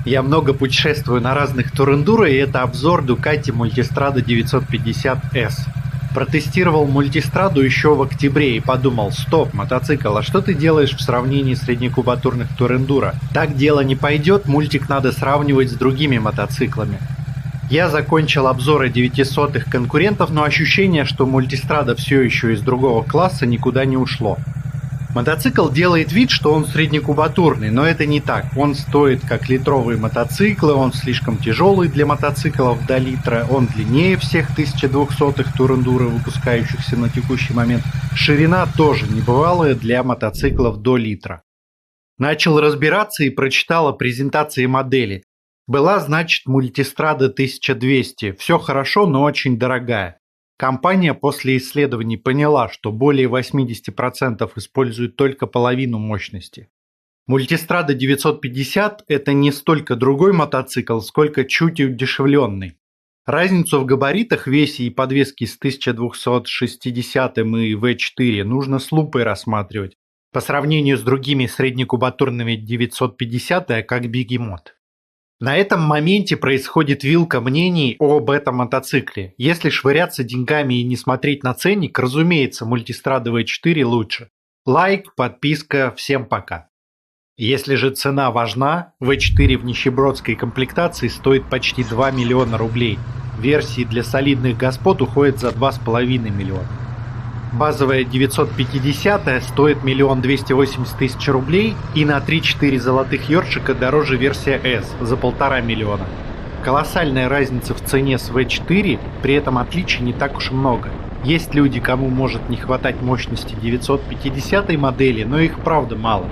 Я много путешествую на разных турендуро, и это обзор Ducati Multistrada 950S. Протестировал Multistrada еще в октябре и подумал: стоп, мотоцикл, а что ты делаешь в сравнении среднекубатурных турендуро? Так дело не пойдет, мультик надо сравнивать с другими мотоциклами. Я закончил обзоры 900-х конкурентов, но ощущение, что Multistrada все еще из другого класса, никуда не ушло. Мотоцикл делает вид, что он среднекубатурный, но это не так. Он стоит как литровые мотоциклы, он слишком тяжелый для мотоциклов до литра, он длиннее всех 1200-х турендуро, выпускающихся на текущий момент. Ширина тоже небывалая для мотоциклов до литра. Начал разбираться и прочитал о презентации модели. Была, значит, Multistrada 1200. Все хорошо, но очень дорогая. Компания после исследований поняла, что более 80% используют только половину мощности. Multistrada 950 – это не столько другой мотоцикл, сколько чуть удешевленный. Разницу в габаритах, весе и подвеске с 1260 и V4 нужно с лупой рассматривать. По сравнению с другими среднекубатурными 950 как бегемот. На этом моменте происходит вилка мнений об этом мотоцикле. Если швыряться деньгами и не смотреть на ценник, разумеется, Multistrada V4 лучше. Лайк, подписка, всем пока. Если же цена важна, V4 в нищебродской комплектации стоит почти 2 миллиона рублей. Версии для солидных господ уходят за 2,5 миллиона. Базовая 950 стоит 1 280 000 рублей и на 3-4 золотых ёршика дороже версия S за 1,5 миллиона. Колоссальная разница в цене с V4, при этом отличий не так уж и много. Есть люди, кому может не хватать мощности 950 модели, но их правда мало.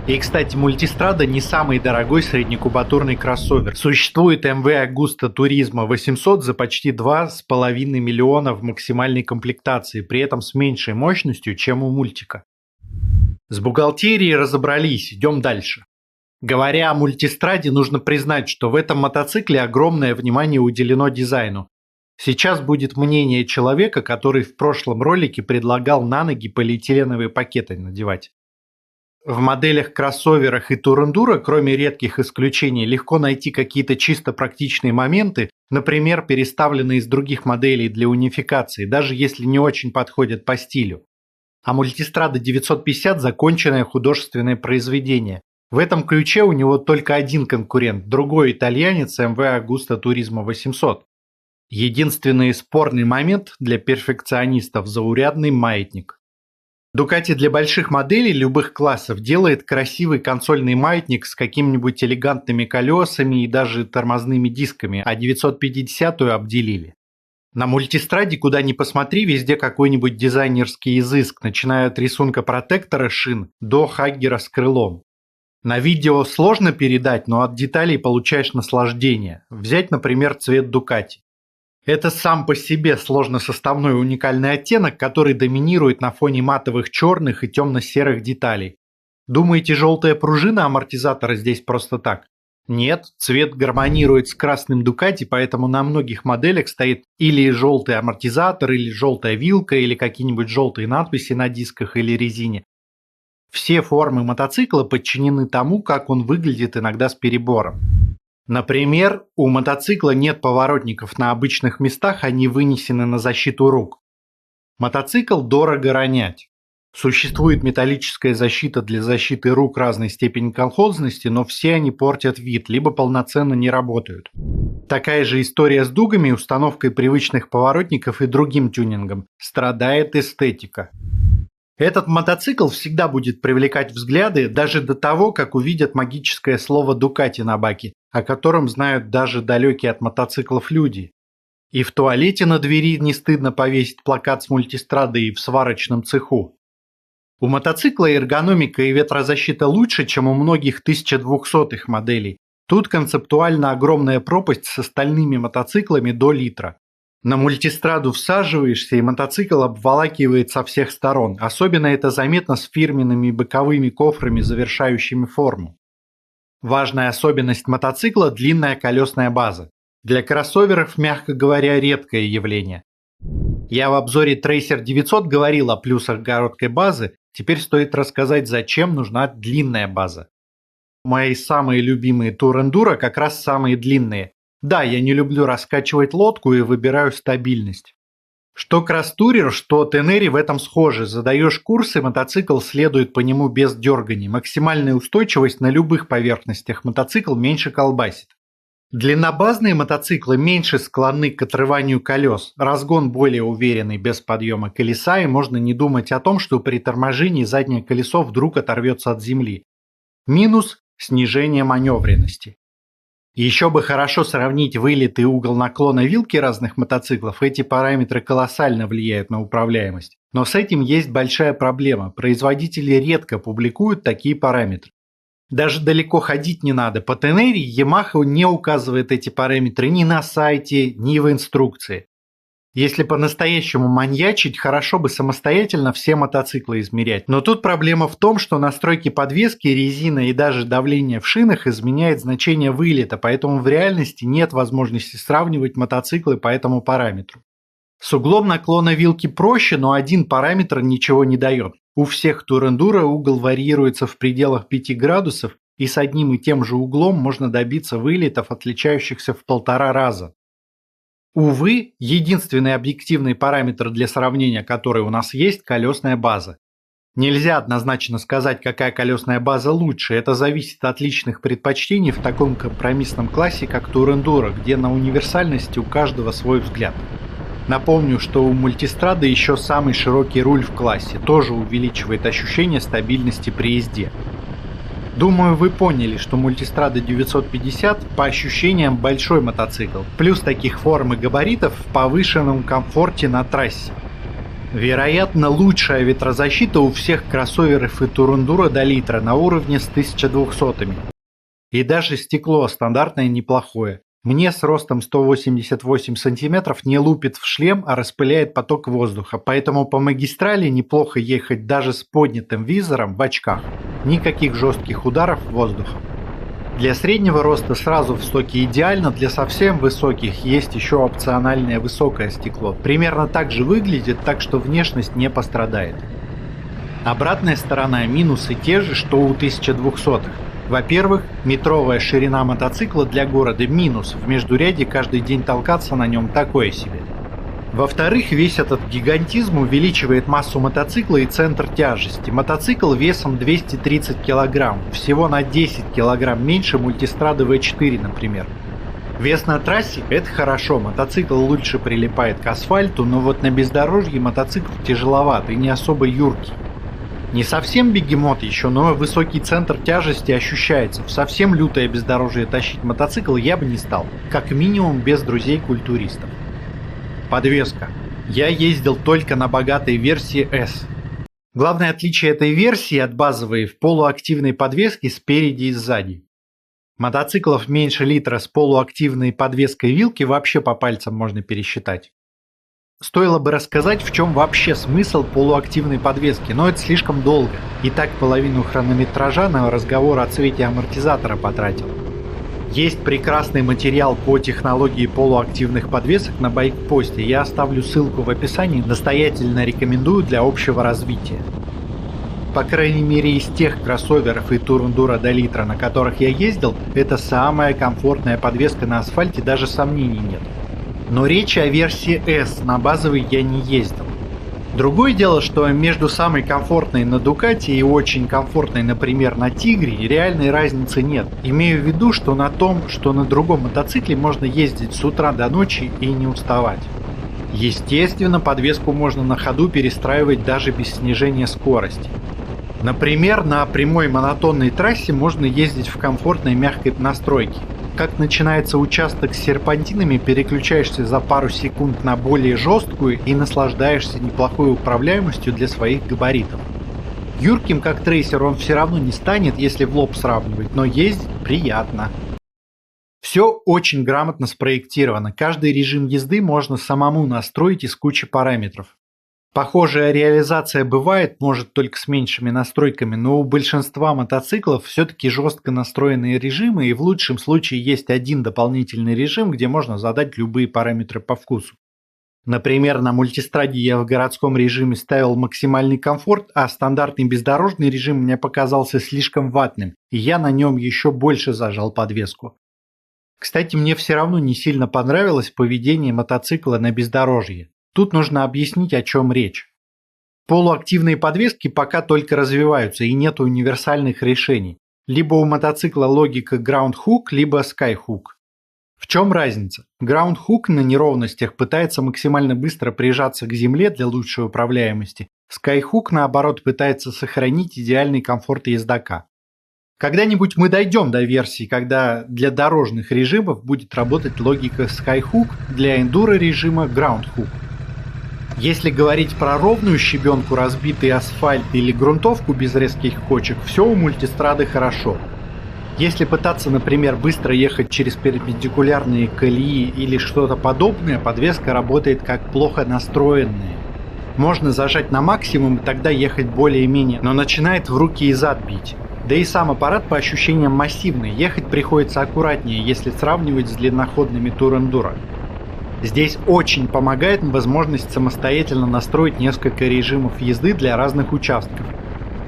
И, кстати, Multistrada не самый дорогой среднекубатурный кроссовер. Существует MV Agusta Turismo 800 за почти 2,5 миллиона в максимальной комплектации, при этом с меньшей мощностью, чем у мультика. С бухгалтерией разобрались, идем дальше. Говоря о Multistrada, нужно признать, что в этом мотоцикле огромное внимание уделено дизайну. Сейчас будет мнение человека, который в прошлом ролике предлагал на ноги полиэтиленовые пакеты надевать. В моделях-кроссоверах и турендуро, кроме редких исключений, легко найти какие-то чисто практичные моменты, например, переставленные из других моделей для унификации, даже если не очень подходят по стилю. А Multistrada 950 – законченное художественное произведение. В этом ключе у него только один конкурент – другой итальянец MV Agusta Turismo 800. Единственный спорный момент для перфекционистов – заурядный маятник. Ducati для больших моделей любых классов делает красивый консольный маятник с какими-нибудь элегантными колесами и даже тормозными дисками, а 950-ю обделили. На Multistrada, куда ни посмотри, везде какой-нибудь дизайнерский изыск, начиная от рисунка протектора шин до хаггера с крылом. На видео сложно передать, но от деталей получаешь наслаждение. Взять, например, цвет Ducati. Это сам по себе сложносоставной уникальный оттенок, который доминирует на фоне матовых черных и темно-серых деталей. Думаете, желтая пружина амортизатора здесь просто так? Нет, цвет гармонирует с красным Ducati, поэтому на многих моделях стоит или желтый амортизатор, или желтая вилка, или какие-нибудь желтые надписи на дисках или резине. Все формы мотоцикла подчинены тому, как он выглядит, иногда с перебором. Например, у мотоцикла нет поворотников на обычных местах, они вынесены на защиту рук. Мотоцикл дорого ронять. Существует металлическая защита для защиты рук разной степени колхозности, но все они портят вид, либо полноценно не работают. Такая же история с дугами, установкой привычных поворотников и другим тюнингом. Страдает эстетика. Этот мотоцикл всегда будет привлекать взгляды даже до того, как увидят магическое слово Ducati на баке, о котором знают даже далекие от мотоциклов люди. И в туалете на двери не стыдно повесить плакат с Multistrada и в сварочном цеху. У мотоцикла эргономика и ветрозащита лучше, чем у многих 1200-х моделей. Тут концептуально огромная пропасть с остальными мотоциклами до литра. На Multistrada всаживаешься, и мотоцикл обволакивает со всех сторон. Особенно это заметно с фирменными боковыми кофрами, завершающими форму. Важная особенность мотоцикла – длинная колесная база. Для кроссоверов, мягко говоря, редкое явление. Я в обзоре Tracer 900 говорил о плюсах короткой базы, теперь стоит рассказать, зачем нужна длинная база. Мои самые любимые тур-эндуро как раз самые длинные. Да, я не люблю раскачивать лодку и выбираю стабильность. Что кросс-турер, что Тенери в этом схожи. Задаешь курс, и мотоцикл следует по нему без дерганий. Максимальная устойчивость на любых поверхностях. Мотоцикл меньше колбасит. Длиннобазные мотоциклы меньше склонны к отрыванию колес. Разгон более уверенный без подъема колеса, и можно не думать о том, что при торможении заднее колесо вдруг оторвется от земли. Минус – снижение маневренности. Еще бы хорошо сравнить вылет и угол наклона вилки разных мотоциклов, эти параметры колоссально влияют на управляемость. Но с этим есть большая проблема, производители редко публикуют такие параметры. Даже далеко ходить не надо, по Tenere Yamaha не указывает эти параметры ни на сайте, ни в инструкции. Если по-настоящему маньячить, хорошо бы самостоятельно все мотоциклы измерять. Но тут проблема в том, что настройки подвески, резина и даже давление в шинах изменяет значение вылета, поэтому в реальности нет возможности сравнивать мотоциклы по этому параметру. С углом наклона вилки проще, но один параметр ничего не дает. У всех тур-эндуро угол варьируется в пределах 5 градусов, и с одним и тем же углом можно добиться вылетов, отличающихся в 1,5 раза. Увы, единственный объективный параметр для сравнения, который у нас есть – колесная база. Нельзя однозначно сказать, какая колесная база лучше, это зависит от личных предпочтений в таком компромиссном классе, как тур-эндуро, где на универсальность у каждого свой взгляд. Напомню, что у мультистрады еще самый широкий руль в классе, тоже увеличивает ощущение стабильности при езде. Думаю, вы поняли, что мультистрада 950 по ощущениям большой мотоцикл, плюс таких форм и габаритов в повышенном комфорте на трассе. Вероятно, лучшая ветрозащита у всех кроссоверов и тур-эндуро до литра на уровне с 1200-ми. И даже стекло стандартное неплохое. Мне с ростом 188 см не лупит в шлем, а распыляет поток воздуха, поэтому по магистрали неплохо ехать даже с поднятым визором в очках. Никаких жестких ударов воздухом. Для среднего роста сразу в стоке идеально, для совсем высоких есть еще опциональное высокое стекло. Примерно так же выглядит, так что внешность не пострадает. Обратная сторона, минусы те же, что у 1200-х. Во-первых, метровая ширина мотоцикла для города минус, в междуряде каждый день толкаться на нем такое себе. Во-вторых, весь этот гигантизм увеличивает массу мотоцикла и центр тяжести. Мотоцикл весом 230 кг, всего на 10 кг меньше мультистрады V4, например. Вес на трассе – это хорошо, мотоцикл лучше прилипает к асфальту, но вот на бездорожье мотоцикл тяжеловат и не особо юркий. Не совсем бегемот еще, но высокий центр тяжести ощущается. В совсем лютое бездорожье тащить мотоцикл я бы не стал, как минимум без друзей-культуристов. Подвеска. Я ездил только на богатой версии S. Главное отличие этой версии от базовой в полуактивной подвеске спереди и сзади. Мотоциклов меньше литра с полуактивной подвеской вилки вообще по пальцам можно пересчитать. Стоило бы рассказать, в чем вообще смысл полуактивной подвески, но это слишком долго. И так половину хронометража на разговор о цвете амортизатора потратил. Есть прекрасный материал по технологии полуактивных подвесок на байкпосте, я оставлю ссылку в описании, настоятельно рекомендую для общего развития. По крайней мере из тех кроссоверов и тур-эндуро до литра, на которых я ездил, это самая комфортная подвеска на асфальте, даже сомнений нет. Но речь о версии S, на базовой я не ездил. Другое дело, что между самой комфортной на Дукате и очень комфортной, например, на Тигре, реальной разницы нет. Имею в виду, что на том, что на другом мотоцикле можно ездить с утра до ночи и не уставать. Естественно, подвеску можно на ходу перестраивать даже без снижения скорости. Например, на прямой монотонной трассе можно ездить в комфортной мягкой настройке. Как начинается участок с серпантинами, переключаешься за пару секунд на более жесткую и наслаждаешься неплохой управляемостью для своих габаритов. Юрким как трейсер он все равно не станет, если в лоб сравнивать, но ездить приятно. Все очень грамотно спроектировано, каждый режим езды можно самому настроить из кучи параметров. Похожая реализация бывает, может только с меньшими настройками, но у большинства мотоциклов все-таки жестко настроенные режимы, и в лучшем случае есть один дополнительный режим, где можно задать любые параметры по вкусу. Например, на мультистраде я в городском режиме ставил максимальный комфорт, а стандартный бездорожный режим мне показался слишком ватным, и я на нем еще больше зажал подвеску. Кстати, мне все равно не сильно понравилось поведение мотоцикла на бездорожье. Тут нужно объяснить, о чем речь. Полуактивные подвески пока только развиваются и нет универсальных решений. Либо у мотоцикла логика Ground Hook, либо Sky Hook. В чем разница? Ground Hook на неровностях пытается максимально быстро прижаться к земле для лучшей управляемости. Sky Hook, наоборот, пытается сохранить идеальный комфорт ездака. Когда-нибудь мы дойдем до версии, когда для дорожных режимов будет работать логика Sky Hook, для эндуро режима Ground Hook. Если говорить про ровную щебенку, разбитый асфальт или грунтовку без резких кочек, все у мультистрады хорошо. Если пытаться, например, быстро ехать через перпендикулярные колеи или что-то подобное, подвеска работает как плохо настроенная. Можно зажать на максимум и тогда ехать более-менее, но начинает в руки и зад бить. Да и сам аппарат по ощущениям массивный, ехать приходится аккуратнее, если сравнивать с длинноходными тур-эндуро. Здесь очень помогает возможность самостоятельно настроить несколько режимов езды для разных участков.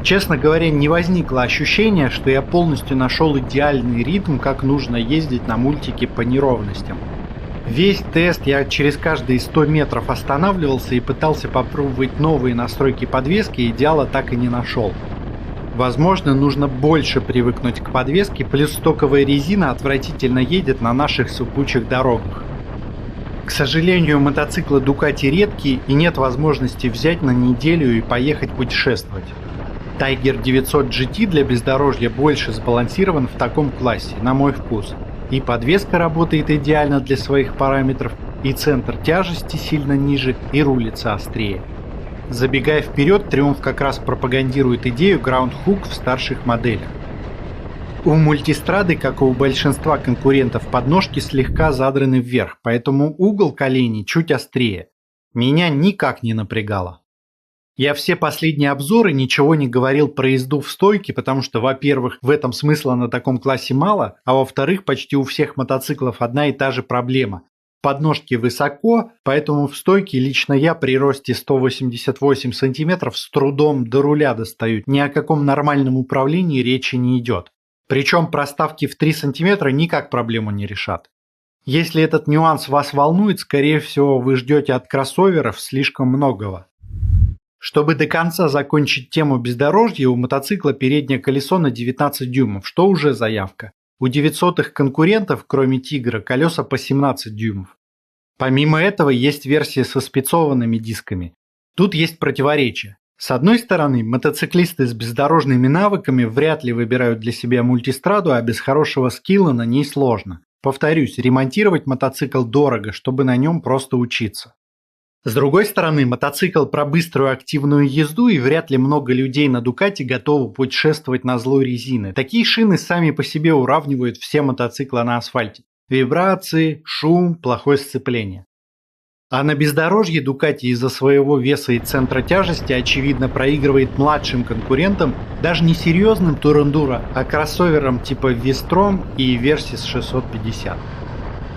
Честно говоря, не возникло ощущения, что я полностью нашел идеальный ритм, как нужно ездить на мультике по неровностям. Весь тест я через каждые 100 метров останавливался и пытался попробовать новые настройки подвески, идеала так и не нашел. Возможно, нужно больше привыкнуть к подвеске, плюс стоковая резина отвратительно едет на наших сыпучих дорогах. К сожалению, мотоциклы Ducati редкие и нет возможности взять на неделю и поехать путешествовать. Tiger 900 GT для бездорожья больше сбалансирован в таком классе, на мой вкус. И подвеска работает идеально для своих параметров, и центр тяжести сильно ниже, и рулится острее. Забегая вперед, Triumph как раз пропагандирует идею Ground Hook в старших моделях. У мультистрады, как и у большинства конкурентов, подножки слегка задраны вверх, поэтому угол коленей чуть острее. Меня никак не напрягало. Я все последние обзоры ничего не говорил про езду в стойке, потому что, во-первых, в этом смысла на таком классе мало, а во-вторых, почти у всех мотоциклов одна и та же проблема. Подножки высоко, поэтому в стойке лично я при росте 188 см с трудом до руля достаю. Ни о каком нормальном управлении речи не идет. Причем проставки в 3 см никак проблему не решат. Если этот нюанс вас волнует, скорее всего вы ждете от кроссоверов слишком многого. Чтобы до конца закончить тему бездорожья, у мотоцикла переднее колесо на 19 дюймов, что уже заявка. У 900-х конкурентов, кроме Тигра, колеса по 17 дюймов. Помимо этого есть версии со спецованными дисками. Тут есть противоречие. С одной стороны, мотоциклисты с бездорожными навыками вряд ли выбирают для себя мультистраду, а без хорошего скилла на ней сложно. Повторюсь, ремонтировать мотоцикл дорого, чтобы на нем просто учиться. С другой стороны, мотоцикл про быструю активную езду, и вряд ли много людей на Ducati готовы путешествовать на злой резины. Такие шины сами по себе уравнивают все мотоциклы на асфальте. Вибрации, шум, плохое сцепление. А на бездорожье Ducati из-за своего веса и центра тяжести очевидно проигрывает младшим конкурентам, даже не серьезным тур-эндуро, а кроссоверам типа Vestrom и Versys 650.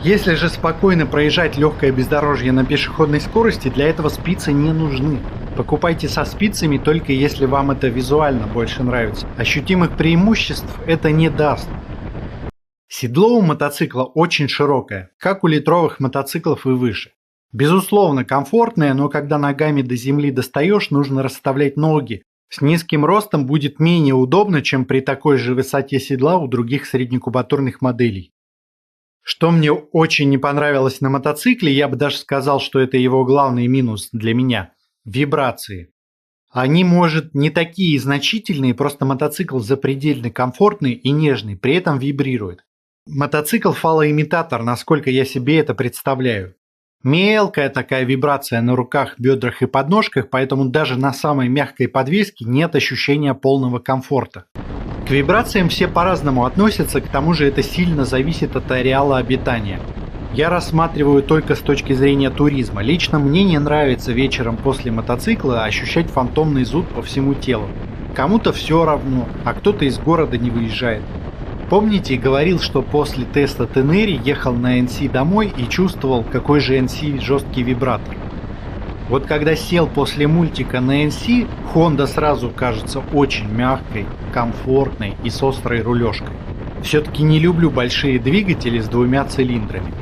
Если же спокойно проезжать легкое бездорожье на пешеходной скорости, для этого спицы не нужны. Покупайте со спицами только если вам это визуально больше нравится. Ощутимых преимуществ это не даст. Седло у мотоцикла очень широкое, как у литровых мотоциклов и выше. Безусловно комфортное, но когда ногами до земли достаешь, нужно расставлять ноги. С низким ростом будет менее удобно, чем при такой же высоте седла у других среднекубатурных моделей. Что мне очень не понравилось на мотоцикле, я бы даже сказал, что это его главный минус для меня – вибрации. Они, может, не такие значительные, просто мотоцикл запредельно комфортный и нежный, при этом вибрирует. Мотоцикл фалоимитатор, насколько я себе это представляю. Мелкая такая вибрация на руках, бедрах и подножках, поэтому даже на самой мягкой подвеске нет ощущения полного комфорта. К вибрациям все по-разному относятся, к тому же это сильно зависит от ареала обитания. Я рассматриваю только с точки зрения туризма. Лично мне не нравится вечером после мотоцикла ощущать фантомный зуд по всему телу. Кому-то все равно, а кто-то из города не выезжает. Помните, говорил, что после теста Тенери ехал на NC домой и чувствовал, какой же NC жесткий вибратор. Вот когда сел после мультика на NC, Honda сразу кажется очень мягкой, комфортной и с острой рулежкой. Все-таки не люблю большие двигатели с двумя цилиндрами.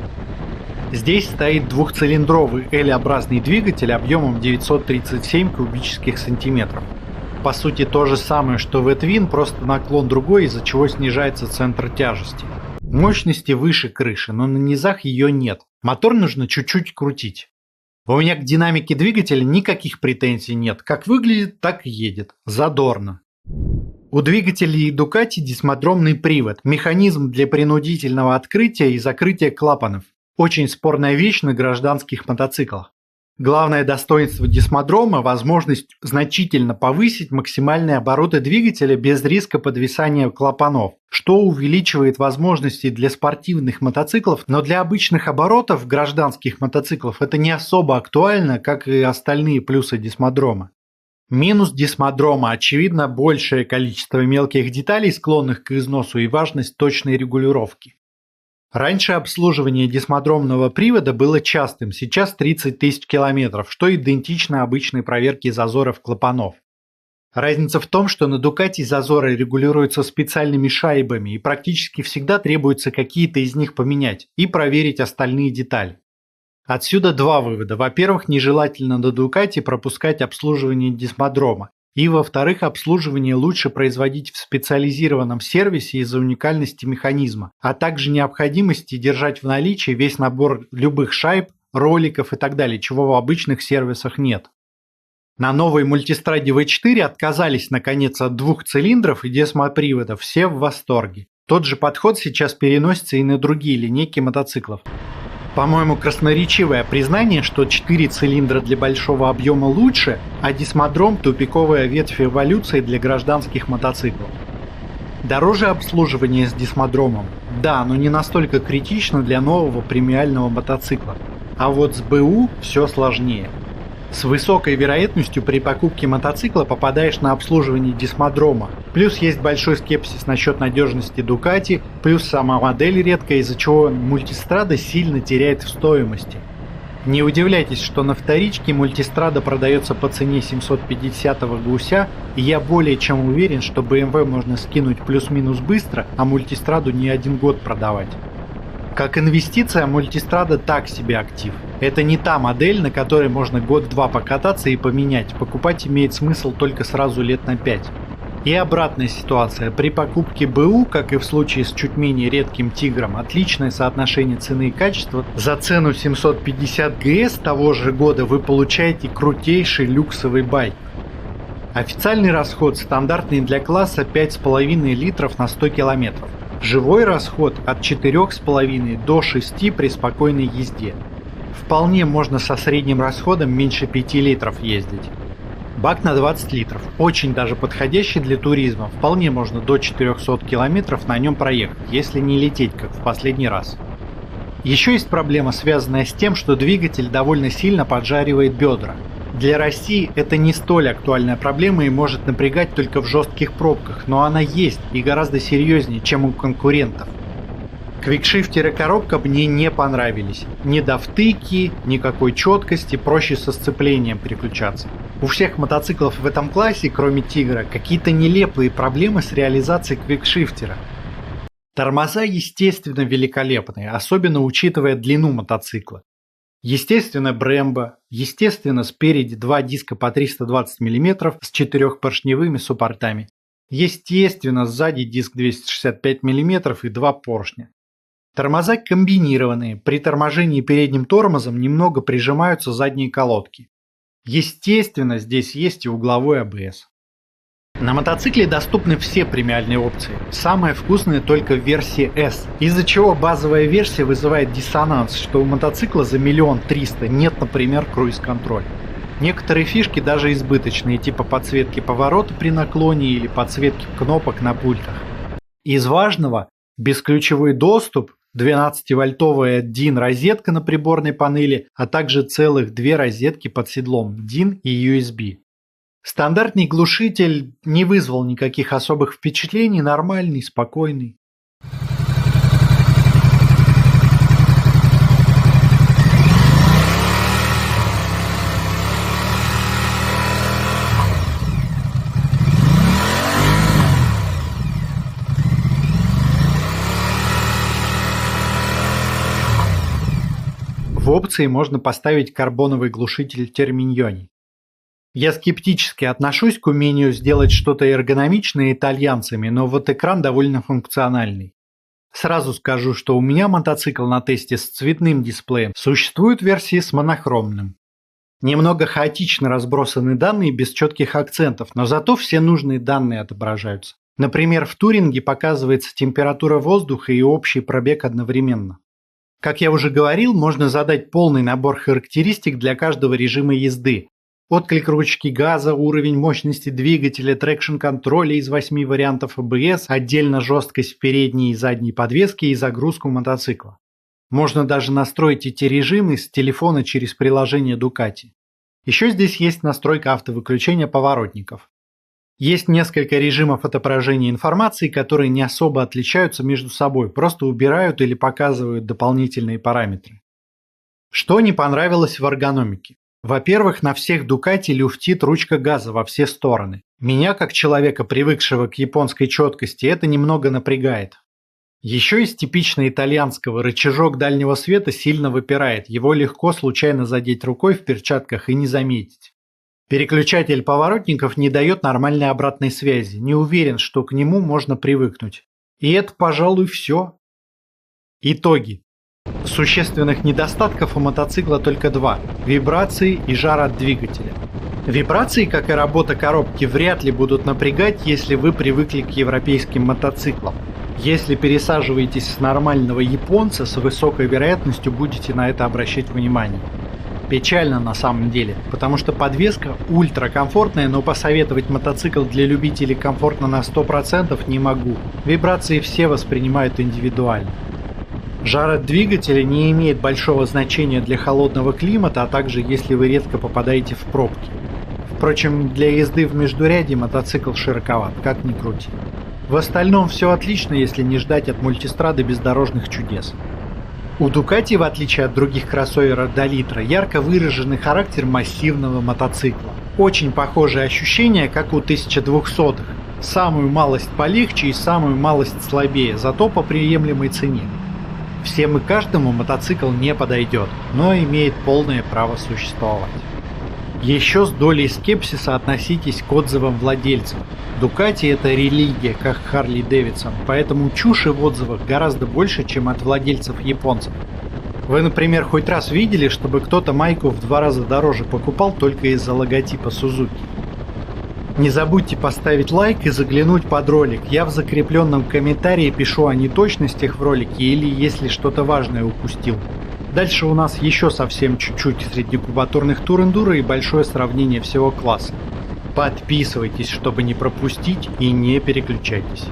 Здесь стоит двухцилиндровый L-образный двигатель объемом 937 кубических сантиметров. По сути то же самое, что в E-Twin, просто наклон другой, из-за чего снижается центр тяжести. Мощности выше крыши, но на низах ее нет. Мотор нужно чуть-чуть крутить. У меня к динамике двигателя никаких претензий нет. Как выглядит, так и едет. Задорно. У двигателей Ducati дисмодромный привод, механизм для принудительного открытия и закрытия клапанов. Очень спорная вещь на гражданских мотоциклах. Главное достоинство дисмодрома – возможность значительно повысить максимальные обороты двигателя без риска подвисания клапанов, что увеличивает возможности для спортивных мотоциклов, но для обычных оборотов гражданских мотоциклов это не особо актуально, как и остальные плюсы дисмодрома. Минус дисмодрома – очевидно большее количество мелких деталей, склонных к износу, и важность точной регулировки. Раньше обслуживание дисмодромного привода было частым, сейчас 30 тысяч километров, что идентично обычной проверке зазоров клапанов. Разница в том, что на Ducati зазоры регулируются специальными шайбами и практически всегда требуется какие-то из них поменять и проверить остальные детали. Отсюда два вывода. Во-первых, нежелательно на Ducati пропускать обслуживание дисмодрома. И, во-вторых, обслуживание лучше производить в специализированном сервисе из-за уникальности механизма, а также необходимости держать в наличии весь набор любых шайб, роликов и так далее, чего в обычных сервисах нет. На новой мультистраде V4 отказались наконец от двух цилиндров и дисмоприводов, все в восторге. Тот же подход сейчас переносится и на другие линейки мотоциклов. По-моему, красноречивое признание, что 4 цилиндра для большого объема лучше, а дисмодром – тупиковая ветвь эволюции для гражданских мотоциклов. Дороже обслуживание с дисмодромом? Да, но не настолько критично для нового премиального мотоцикла. А вот с БУ все сложнее. С высокой вероятностью при покупке мотоцикла попадаешь на обслуживание дисмодрома. Плюс есть большой скепсис насчет надежности Ducati, плюс сама модель редкая, из-за чего мультистрада сильно теряет в стоимости. Не удивляйтесь, что на вторичке мультистрада продается по цене 750-го гуся, и я более чем уверен, что BMW можно скинуть плюс-минус быстро, а мультистраду не 1 год продавать. Как инвестиция, мультистрада так себе актив. Это не та модель, на которой можно год-два покататься и поменять. Покупать имеет смысл только сразу лет на 5. И обратная ситуация. При покупке БУ, как и в случае с чуть менее редким Тигром, отличное соотношение цены и качества. За цену 750 ГС того же года вы получаете крутейший люксовый байк. Официальный расход стандартный для класса 5,5 литров на 100 километров. Живой расход от 4,5 до 6 при спокойной езде. Вполне можно со средним расходом меньше 5 литров ездить. Бак на 20 литров. Очень даже подходящий для туризма. Вполне можно до 400 километров на нем проехать, если не лететь, как в последний раз. Еще есть проблема, связанная с тем, что двигатель довольно сильно поджаривает бедра. Для России это не столь актуальная проблема и может напрягать только в жестких пробках, но она есть и гораздо серьезнее, чем у конкурентов. Квикшифтер и коробка мне не понравились. Ни до втыки, никакой четкости, проще со сцеплением переключаться. У всех мотоциклов в этом классе, кроме Тигра, какие-то нелепые проблемы с реализацией квикшифтера. Тормоза, естественно, великолепные, особенно учитывая длину мотоцикла. Естественно, Brembo, естественно, спереди два диска по 320 мм с 4-поршневыми суппортами. Естественно, сзади диск 265 мм и два поршня. Тормоза комбинированные, при торможении передним тормозом немного прижимаются задние колодки. Естественно, здесь есть и угловой АБС. На мотоцикле доступны все премиальные опции. Самое вкусное только в версии S, из-за чего базовая версия вызывает диссонанс, что у мотоцикла за 1 300 000 нет, например, круиз-контроля. Некоторые фишки даже избыточные, типа подсветки поворота при наклоне или подсветки кнопок на пультах. Из важного – бесключевой доступ, 12-вольтовая DIN розетка на приборной панели, а также целых 2 розетки под седлом DIN и USB. Стандартный глушитель не вызвал никаких особых впечатлений, нормальный, спокойный. В опции можно поставить карбоновый глушитель Terminioni. Я скептически отношусь к умению сделать что-то эргономичное итальянцами, но вот экран довольно функциональный. Сразу скажу, что у меня мотоцикл на тесте с цветным дисплеем, существуют версии с монохромным. Немного хаотично разбросаны данные без четких акцентов, но зато все нужные данные отображаются. Например, в туринге показывается температура воздуха и общий пробег одновременно. Как я уже говорил, можно задать полный набор характеристик для каждого режима езды. Отклик ручки газа, уровень мощности двигателя, трекшн-контроля из 8 вариантов ABS, отдельно жесткость в передней и задней подвеске и загрузку мотоцикла. Можно даже настроить эти режимы с телефона через приложение Ducati. Еще здесь есть настройка автовыключения поворотников. Есть несколько режимов отображения информации, которые не особо отличаются между собой, просто убирают или показывают дополнительные параметры. Что не понравилось в эргономике? Во-первых, на всех Ducati люфтит ручка газа во все стороны. Меня, как человека, привыкшего к японской четкости, это немного напрягает. Еще из типично итальянского рычажок дальнего света сильно выпирает, его легко случайно задеть рукой в перчатках и не заметить. Переключатель поворотников не дает нормальной обратной связи, не уверен, что к нему можно привыкнуть. И это, пожалуй, все. Итоги. Существенных недостатков у мотоцикла только два – вибрации и жар от двигателя. Вибрации, как и работа коробки, вряд ли будут напрягать, если вы привыкли к европейским мотоциклам. Если пересаживаетесь с нормального японца, с высокой вероятностью будете на это обращать внимание. Печально на самом деле, потому что подвеска ультракомфортная, но посоветовать мотоцикл для любителей комфортно на 100% не могу. Вибрации все воспринимают индивидуально. Жар от двигателя не имеет большого значения для холодного климата, а также если вы редко попадаете в пробки. Впрочем, для езды в междурядье мотоцикл широковат, как ни крути. В остальном все отлично, если не ждать от мультистрады бездорожных чудес. У Ducati, в отличие от других кроссоверов до литра, ярко выраженный характер массивного мотоцикла. Очень похожие ощущения, как у 1200-х. Самую малость полегче и самую малость слабее, зато по приемлемой цене. Всем и каждому мотоцикл не подойдет, но имеет полное право существовать. Еще с долей скепсиса относитесь к отзывам владельцев. Ducati — это религия, как Harley Davidson, поэтому чуши в отзывах гораздо больше, чем от владельцев японцев. Вы, например, хоть раз видели, чтобы кто-то майку в 2 раза дороже покупал только из-за логотипа Suzuki? Не забудьте поставить лайк и заглянуть под ролик. Я в закрепленном комментарии пишу о неточностях в ролике или если что-то важное упустил. Дальше у нас еще совсем чуть-чуть среднекубатурных тур-эндуро и большое сравнение всего класса. Подписывайтесь, чтобы не пропустить, и не переключайтесь.